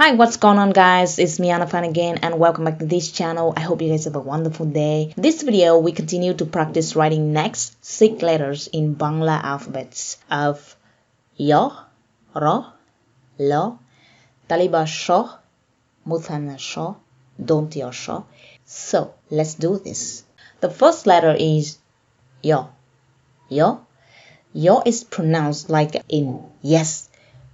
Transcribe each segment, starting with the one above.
Hi, what's going on guys? It's me Anafan again and welcome back to this channel. I hope you guys have a wonderful day. In this video, we continue to practice writing next 6 letters in Bangla alphabets of Yo, Ro, Lo, Taliba Sho, Muthana Sho, Dontia Sho. So, let's do this. The first letter is Yo. Yo. Yo is pronounced like in yes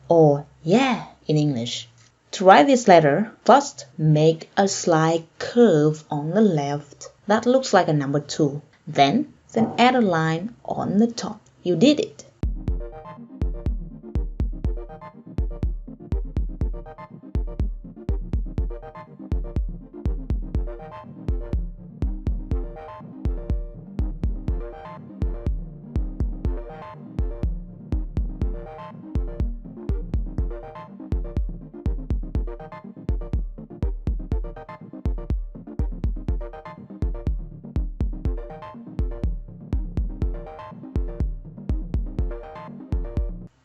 or yeah in English. To write this letter, first make a slight curve on the left that looks like a number 2. Then add a line on the top. You did it.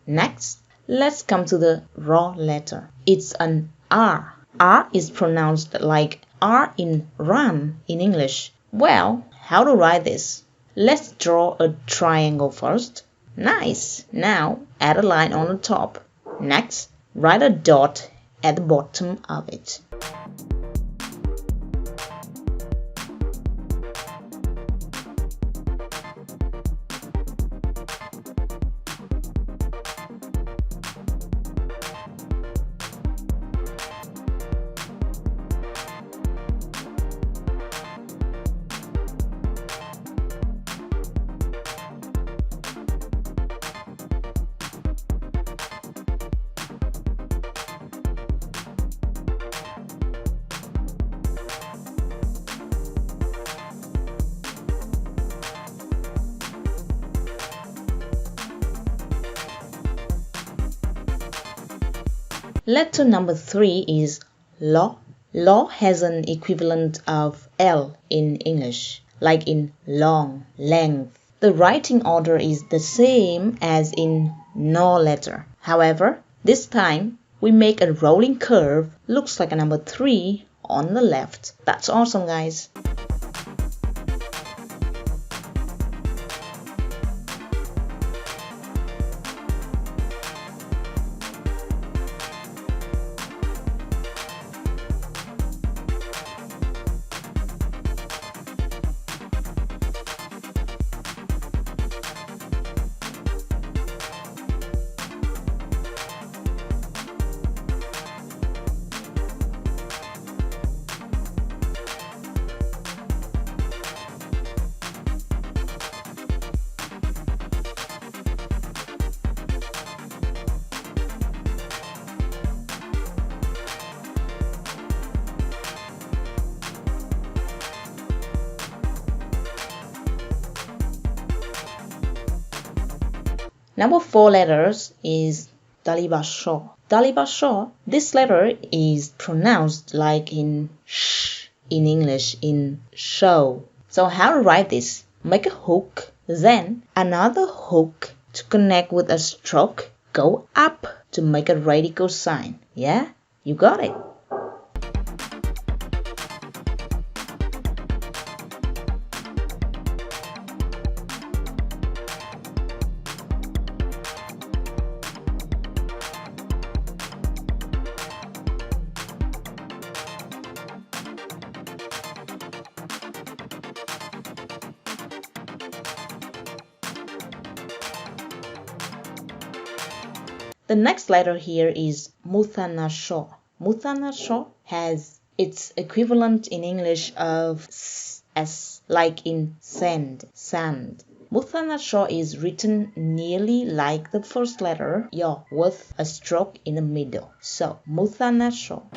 Next, let's come to the raw letter. It's an R. R is pronounced like R in run in English. Well, how to write this? Let's draw a triangle first. Nice. Now, add a line on the top. Next, write a dot at the bottom of it. Letter number 3 is Lo. Lo has an equivalent of L in English, like in long, length. The writing order is the same as in No letter. However, this time we make a rolling curve, looks like a number 3 on the left. That's awesome, guys. Number 4 letters is Taliba Sho. Taliba Sho, this letter is pronounced like in sh in English, in show. So how to write this? Make a hook, then another hook to connect with a stroke. Go up to make a radical sign. Yeah, you got it. The next letter here is Muthana Sho. Muthana Sho has its equivalent in English of s, like in sand, sand. Muthana Sho is written nearly like the first letter, Yo, with a stroke in the middle. So, Muthana Sho.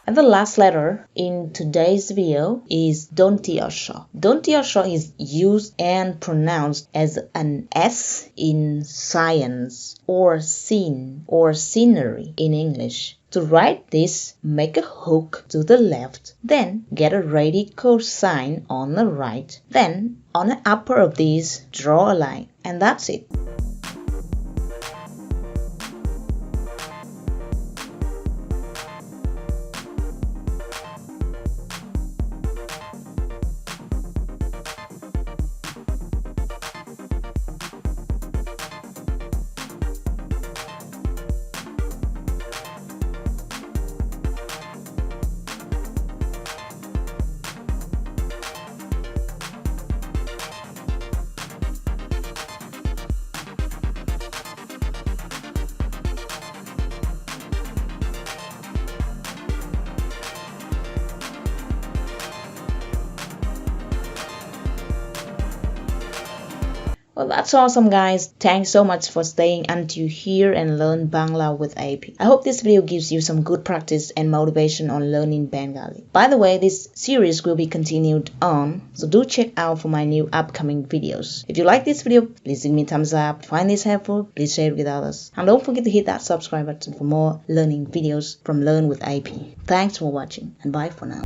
And the last letter in today's video is Dontiosho. Dontiosho is used and pronounced as an S in science or scene or scenery in English. To write this, make a hook to the left, then get a radical sign on the right. Then, on the upper of these, draw a line. And that's it. Well, that's awesome, guys. Thanks so much for staying until here and learn Bangla with AP. I hope this video gives you some good practice and motivation on learning Bengali. By the way, this series will be continued on, so do check out for my new upcoming videos. If you like this video, please give me a thumbs up. Find this helpful, please share it with others. And don't forget to hit that subscribe button for more learning videos from Learn with AP. Thanks for watching and bye for now.